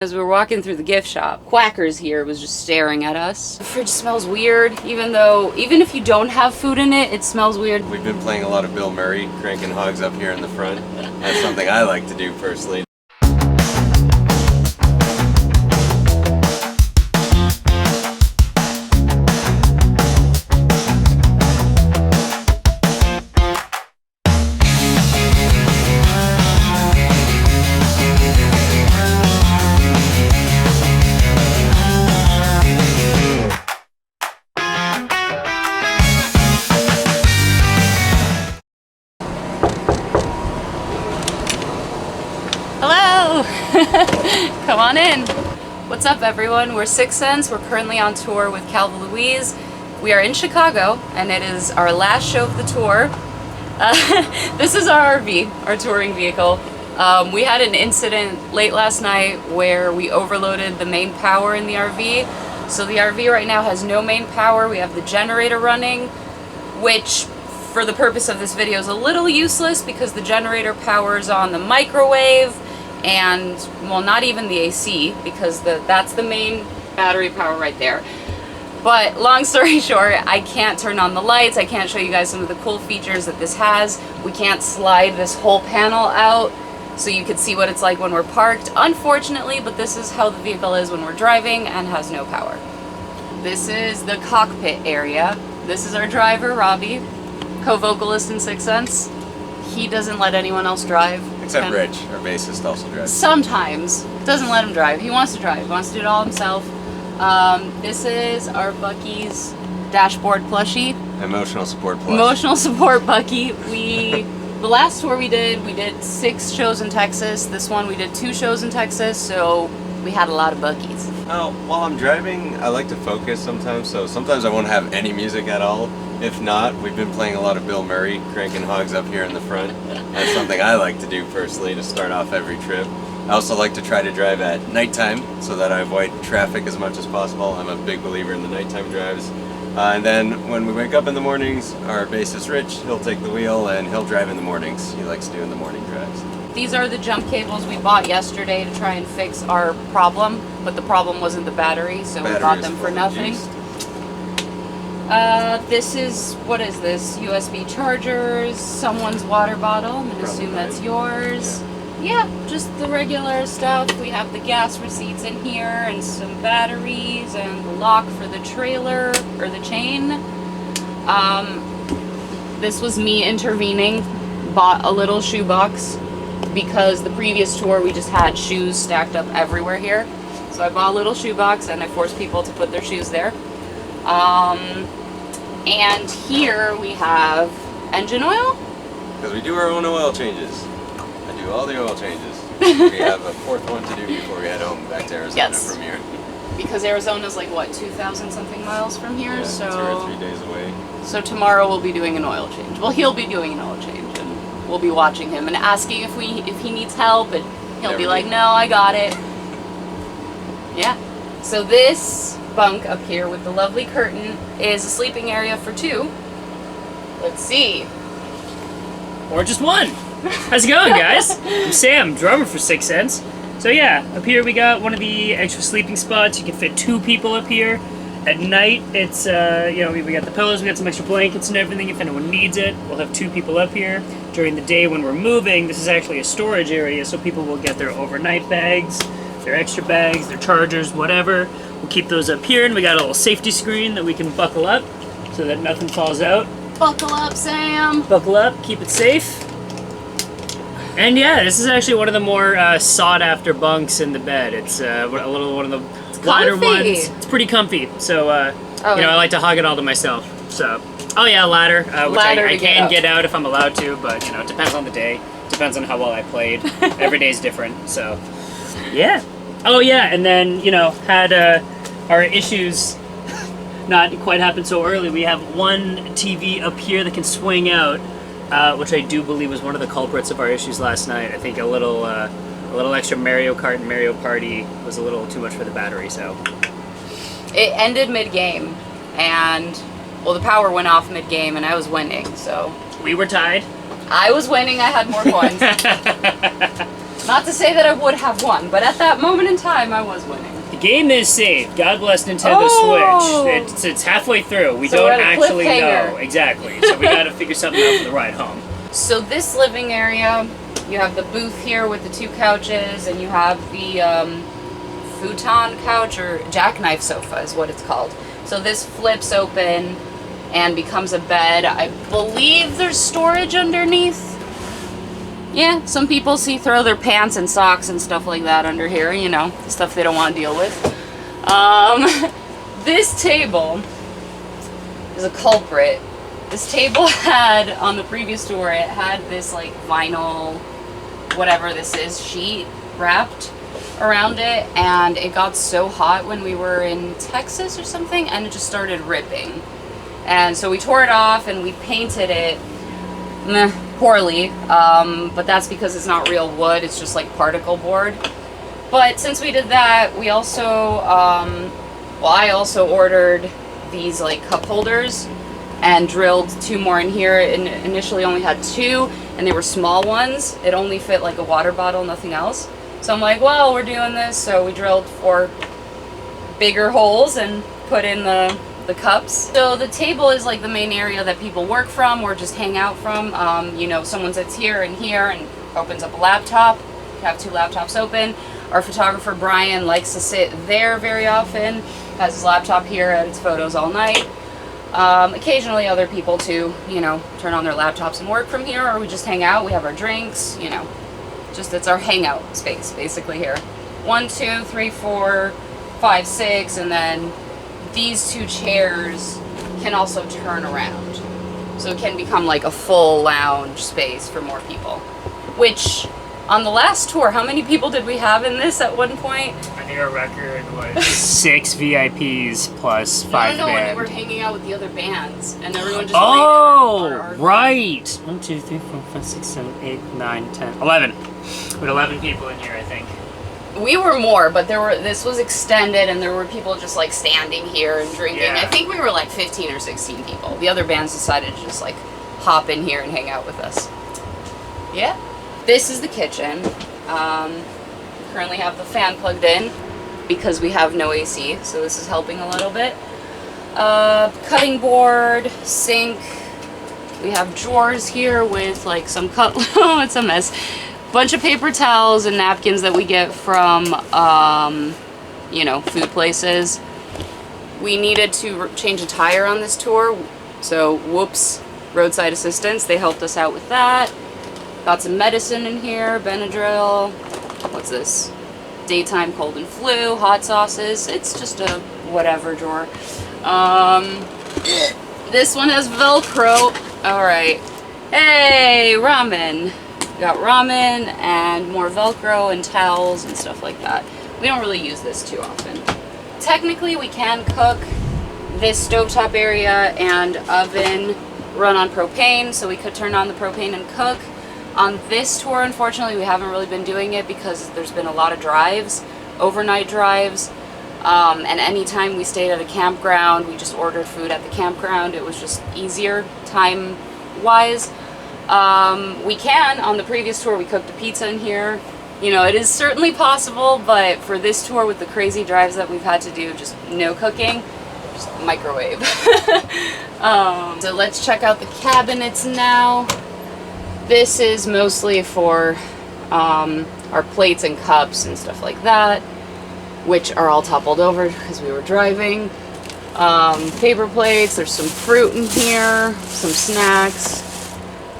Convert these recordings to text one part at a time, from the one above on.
As we were walking through the gift shop, Quacker's here was just staring at us. The fridge smells weird, even if you don't have food in it, it smells weird. We've been playing a lot of Bill Murray, cranking hogs up here in the front. That's something I like to do personally. Hello! Come on in. What's up, everyone? We're Sicksense. We're currently on tour with Calva Louise. We are in Chicago, and it is our last show of the tour. This is our RV, our touring vehicle. We had an incident late last night where we overloaded the main power in the RV. So the RV right now has no main power. We have the generator running, which for the purpose of this video is a little useless because the generator powers on the microwave and, well, not even the AC, because that's the main battery power right there. But long story short, I can't turn on the lights. I can't show you guys some of the cool features that this has. We can't slide this whole panel out so you can see what it's like when we're parked, unfortunately, but this is how the vehicle is when we're driving and has no power. This is the cockpit area. This is our driver, Robbie, co-vocalist in Sicksense. He doesn't let anyone else drive. Except Rich, our bassist, also drives. Sometimes. Doesn't let him drive. He wants to drive. He wants to do it all himself. This is our Bucky's dashboard plushie. Emotional support plush. Emotional support Bucky. The last tour we did 6 shows in Texas. This one we did 2 shows in Texas, so we had a lot of Buckies. Oh, while I'm driving, I like to focus sometimes, so sometimes I won't have any music at all. If not, we've been playing a lot of Bill Murray, cranking hogs up here in the front. That's something I like to do personally to start off every trip. I also like to try to drive at nighttime so that I avoid traffic as much as possible. I'm a big believer in the nighttime drives. And then when we wake up in the mornings, our bassist Rich, he'll take the wheel and he'll drive in the mornings. He likes doing the morning drives. These are the jump cables we bought yesterday to try and fix our problem, but the problem wasn't the battery, so we bought them for nothing. This is, what is this? USB chargers, someone's water bottle. I'm gonna assume that's yours. Yeah, just the regular stuff. We have the gas receipts in here and some batteries and the lock for the trailer, or the chain. This was me intervening. Bought a little shoebox because the previous tour we just had shoes stacked up everywhere here. So I bought a little shoebox and I forced people to put their shoes there. And here we have engine oil. Because we do our own oil changes. I do all the oil changes. We have a 4th one to do before we head home back to Arizona from here. Because Arizona's like, what, 2,000 something miles from here? Yeah, so 2 or 3 days away. So tomorrow we'll be doing an oil change. Well, he'll be doing an oil change, and we'll be watching him and asking if he needs help, and he'll be like, no, I got it. Yeah. So this bunk up here with the lovely curtain is a sleeping area for 2. Let's see. Or just 1. How's it going, guys? I'm Sam, drummer for Sicksense. So yeah, up here we got one of the extra sleeping spots. You can fit 2 people up here. At night, it's, you know, we got the pillows, we got some extra blankets and everything if anyone needs it. We'll have 2 people up here. During the day when we're moving, this is actually a storage area, so people will get their overnight bags, their extra bags, their chargers, whatever. We'll keep those up here, and we got a little safety screen that we can buckle up so that nothing falls out. Buckle up, Sam. Buckle up, keep it safe. And yeah, this is actually one of the more sought-after bunks in the bed. It's one of the lighter ones. It's pretty comfy, so you know, I like to hug it all to myself. So, oh yeah, ladder, which I can get out if I'm allowed to, but you know, it depends on the day. Depends on how well I played. Every day's different, so yeah. Oh yeah, and then you know, had our issues not quite happen so early. We have one TV up here that can swing out. Which I do believe was one of the culprits of our issues last night. I think a little extra Mario Kart and Mario Party was a little too much for the battery, so. It ended mid-game, and, well, the power went off mid-game, and I was winning, so. We were tied. I was winning, I had more coins. Not to say that I would have won, but at that moment in time, I was winning. The game is saved. God bless Nintendo Switch. It's halfway through. We So we're don't at a actually cliffhanger. know. Exactly. So we gotta figure something out for the ride home. So this living area, you have the booth here with the 2 couches, and you have the futon couch, or jackknife sofa is what it's called. So this flips open and becomes a bed. I believe there's storage underneath. Yeah, some people throw their pants and socks and stuff like that under here, you know, stuff they don't want to deal with. This table is a culprit. This table had, on the previous tour, it had this like vinyl, whatever this is, sheet wrapped around it, and it got so hot when we were in Texas or something, and it just started ripping. And so we tore it off and we painted it poorly, but that's because it's not real wood, it's just like particle board. But since we did that, we also, I also ordered these like cup holders and drilled 2 more in here. And initially only had 2, and they were small ones. It only fit like a water bottle, nothing else. So I'm like, well, we're doing this, so we drilled 4 bigger holes and put in the cups. So the table is like the main area that people work from or just hang out from. You know, someone sits here and opens up a laptop. You have 2 laptops open. Our photographer Brian likes to sit there very often, has his laptop here, edits photos all night. Occasionally other people too, you know, turn on their laptops and work from here, or we just hang out. We have our drinks, you know, just it's our hangout space basically here. 1, 2, 3, 4, 5, 6, and then these 2 chairs can also turn around. So it can become like a full lounge space for more people. Which, on the last tour, how many people did we have in this at one point? I think our record was 6 VIPs plus 5 No, when band. we were hanging out with the other bands, and everyone just Right! 1, 2, 3, 4, 5, 6, 7, 8, 9, 10, 11. We had 11 people in here, I think. We were more, but this was extended, and there were people just like standing here and drinking. Yeah. I think we were like 15 or 16 people. The other bands decided to just like hop in here and hang out with us. Yeah. This is the kitchen. Currently have the fan plugged in because we have no AC, so this is helping a little bit. Cutting board, sink. We have drawers here with like some oh, it's a mess. Bunch of paper towels and napkins that we get from, you know, food places. We needed to change a tire on this tour, so whoops, roadside assistance. They helped us out with that. Got some medicine in here, Benadryl. What's this? Daytime cold and flu, hot sauces. It's just a whatever drawer. This one has Velcro. All right. Hey, ramen. Got ramen and more Velcro and towels and stuff like that. We don't really use this too often. Technically, we can cook. This stovetop area and oven run on propane, so we could turn on the propane and cook. On this tour, unfortunately, we haven't really been doing it because there's been a lot of drives, overnight drives, and anytime we stayed at a campground, we just ordered food at the campground. It was just easier time-wise. We can, on the previous tour, we cooked a pizza in here. You know, it is certainly possible, but for this tour with the crazy drives that we've had to do, just no cooking, just microwave. So let's check out the cabinets now. This is mostly for our plates and cups and stuff like that, which are all toppled over because we were driving. Paper plates, there's some fruit in here, some snacks.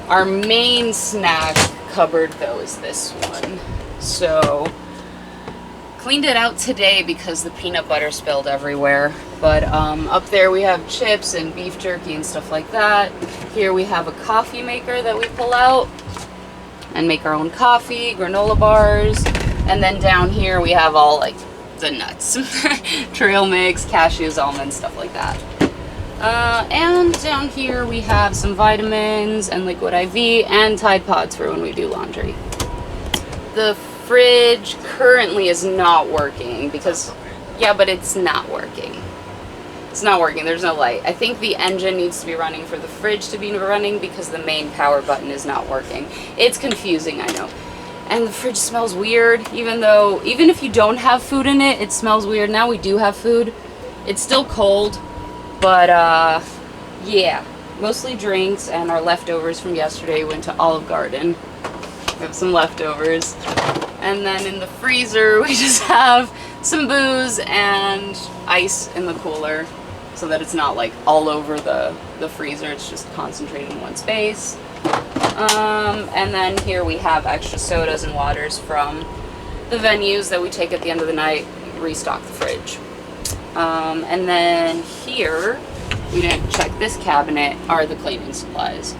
Our main snack cupboard, though, is this one. So, cleaned it out today because the peanut butter spilled everywhere. But up there we have chips and beef jerky and stuff like that. Here we have a coffee maker that we pull out and make our own coffee, granola bars. And then down here we have all like the nuts. Trail mix, cashews, almonds, stuff like that. And down here we have some vitamins and liquid IV and Tide Pods for when we do laundry. The fridge currently is not working because, yeah, but it's not working. It's not working, there's no light. I think the engine needs to be running for the fridge to be running because the main power button is not working. It's confusing, I know. And the fridge smells weird, even if you don't have food in it, it smells weird. Now we do have food. It's still cold, but yeah, mostly drinks, and our leftovers from yesterday went to Olive Garden. We have some leftovers. And then in the freezer, we just have some booze and ice in the cooler so that it's not like all over the freezer. It's just concentrated in one space. And then here we have extra sodas and waters from the venues that we take at the end of the night, restock the fridge. And then here, we didn't check this cabinet, are the cleaning supplies.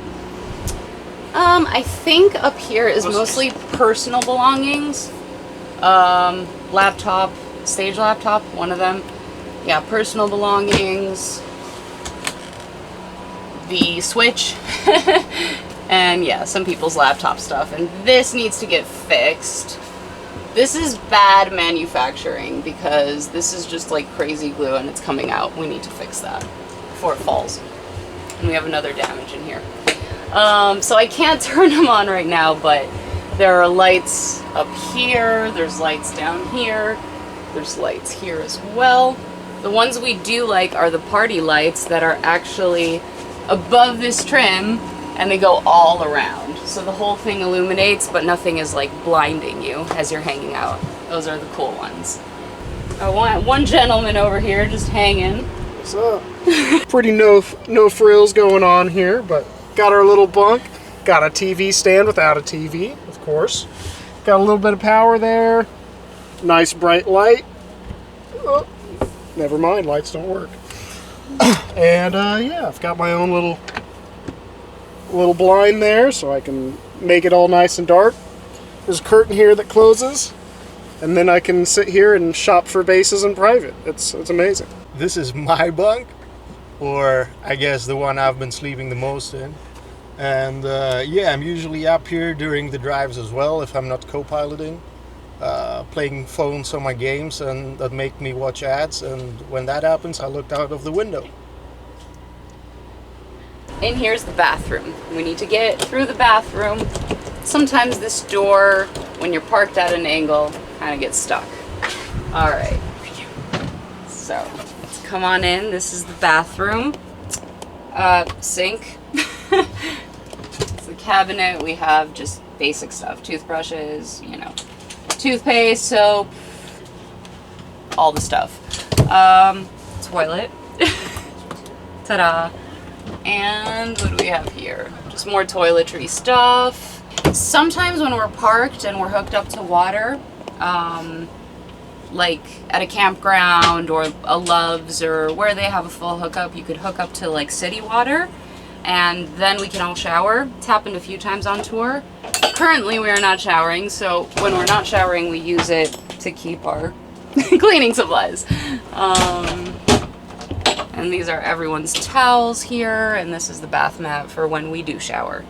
I think up here is mostly personal belongings. Laptop, stage laptop, one of them. Yeah, personal belongings. The Switch. And yeah, some people's laptop stuff. And this needs to get fixed. This is bad manufacturing because this is just like crazy glue and it's coming out. We need to fix that before it falls. And we have another damage in here. So I can't turn them on right now, but there are lights up here, there's lights down here, there's lights here as well. The ones we do like are the party lights that are actually above this trim and they go all around. So the whole thing illuminates, but nothing is like blinding you as you're hanging out. Those are the cool ones. I want one gentleman over here just hanging. What's up? Pretty no frills going on here, but got our little bunk. Got a TV stand without a TV, of course. Got a little bit of power there. Nice bright light. Oh, never mind, lights don't work. And yeah, I've got my own little blind there so I can make it all nice and dark. There's a curtain here that closes, and then I can sit here and shop for bases in private. It's amazing. This is my bunk, or I guess the one I've been sleeping the most in. And yeah, I'm usually up here during the drives as well if I'm not co-piloting, playing phones on my games and that make me watch ads, and when that happens I look out of the window. And here's the bathroom. We need to get through the bathroom. Sometimes this door, when you're parked at an angle, kind of gets stuck. All right, so let's come on in. This is the bathroom. Sink. It's the cabinet. We have just basic stuff. Toothbrushes, you know, toothpaste, soap, all the stuff. Toilet. Ta-da. And what do we have here? Just more toiletry stuff. Sometimes when we're parked and we're hooked up to water, like at a campground or a Love's or where they have a full hookup, you could hook up to like city water and then we can all shower. It's happened a few times on tour. Currently we are not showering, so when we're not showering we use it to keep our cleaning supplies. And these are everyone's towels here, and this is the bath mat for when we do shower.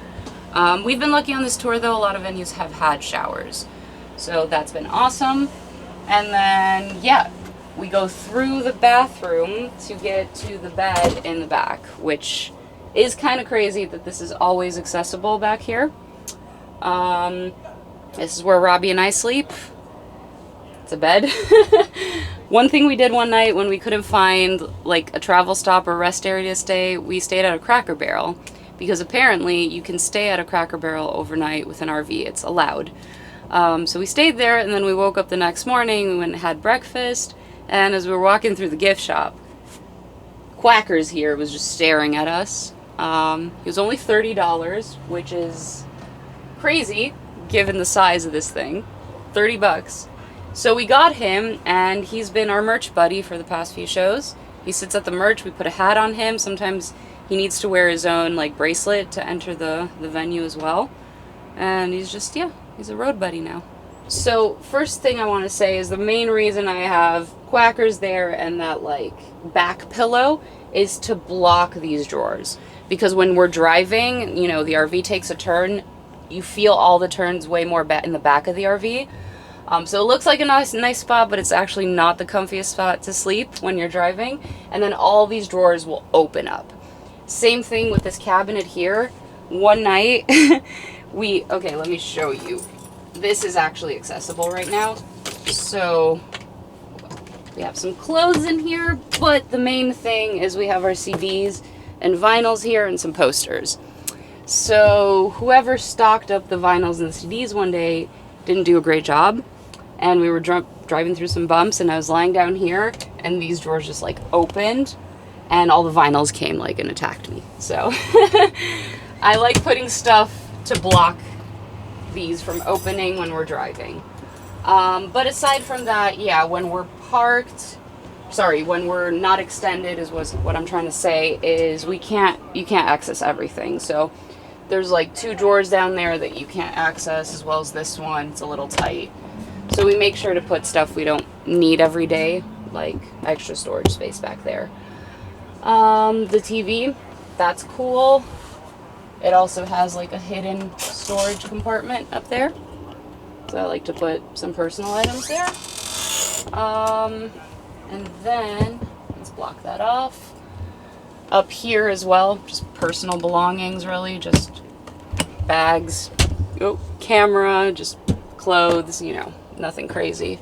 We've been lucky on this tour though, a lot of venues have had showers. So that's been awesome. And then, yeah, we go through the bathroom to get to the bed in the back, which is kind of crazy that this is always accessible back here. This is where Robbie and I sleep. It's a bed. One thing we did one night when we couldn't find like a travel stop or rest area to stay, we stayed at a Cracker Barrel because apparently you can stay at a Cracker Barrel overnight with an RV. It's allowed. So we stayed there, and then we woke up the next morning, we went and had breakfast, and as we were walking through the gift shop, Quackers here was just staring at us. It was only $30, which is crazy given the size of this thing. $30. So we got him, and he's been our merch buddy for the past few shows. He sits at the merch, we put a hat on him. Sometimes he needs to wear his own like bracelet to enter the venue as well. And he's just, yeah, he's a road buddy now. So first thing I want to say is the main reason I have Quackers there and that like back pillow is to block these drawers. Because when we're driving, you know, the RV takes a turn, you feel all the turns way more in the back of the RV. So it looks like a nice spot, but it's actually not the comfiest spot to sleep when you're driving. And then all these drawers will open up. Same thing with this cabinet here. One night, okay, let me show you. this is actually accessible right now. So we have some clothes in here, but the main thing is we have our CDs and vinyls here and some posters. So whoever stocked up the vinyls and the CDs one day didn't do a great job, and we were driving through some bumps, and I was lying down here, and these drawers just like opened, and all the vinyls came like and attacked me. So I like putting stuff to block these from opening when we're driving. But aside from that, yeah, when we're parked, when we're not extended is what I'm trying to say, is you can't access everything. So there's like 2 drawers down there that you can't access, as well as this one. It's a little tight. So we make sure to put stuff we don't need every day, like extra storage space back there. The TV, that's cool. It also has like a hidden storage compartment up there. So I like to put some personal items there. And then, let's block that off. Up here as well, just personal belongings really, just bags, camera, just clothes, you know, nothing crazy.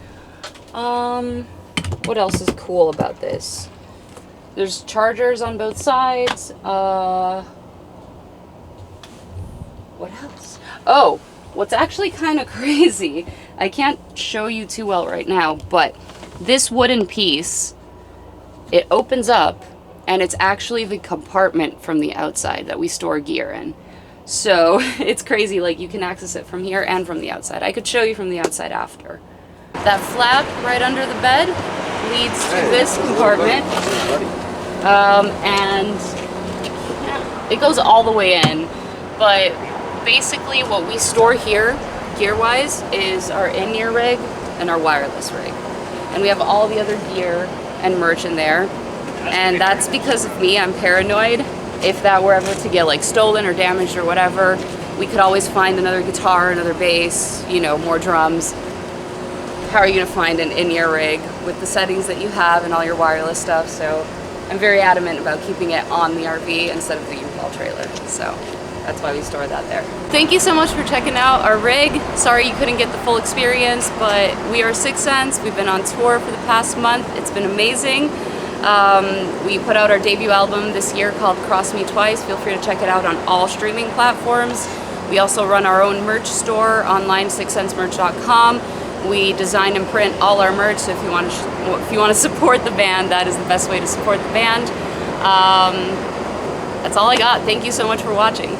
What else is cool about this? There's chargers on both sides. What else? Oh, what's actually kind of crazy, I can't show you too well right now, but this wooden piece, it opens up, and it's actually the compartment from the outside that we store gear in. So it's crazy, like you can access it from here and from the outside. I could show you from the outside after. That flap right under the bed leads to this compartment, and it goes all the way in, but basically what we store here, gear-wise, is our in-ear rig and our wireless rig. And we have all the other gear and merch in there. And that's because of me, I'm paranoid. If that were ever to get like stolen or damaged or whatever, we could always find another guitar, another bass, you know, more drums. How are you gonna find an in-ear rig with the settings that you have and all your wireless stuff? So I'm very adamant about keeping it on the RV instead of the U-Haul trailer. So that's why we store that there. Thank you so much for checking out our rig. Sorry you couldn't get the full experience, but we are Sicksense. We've been on tour for the past month. It's been amazing. We put out our debut album this year called Cross Me Twice. Feel free to check it out on all streaming platforms. We also run our own merch store online, sicksensemerch.com. We design and print all our merch, so if you want to support the band, that is the best way to support the band. That's all I got. Thank you so much for watching.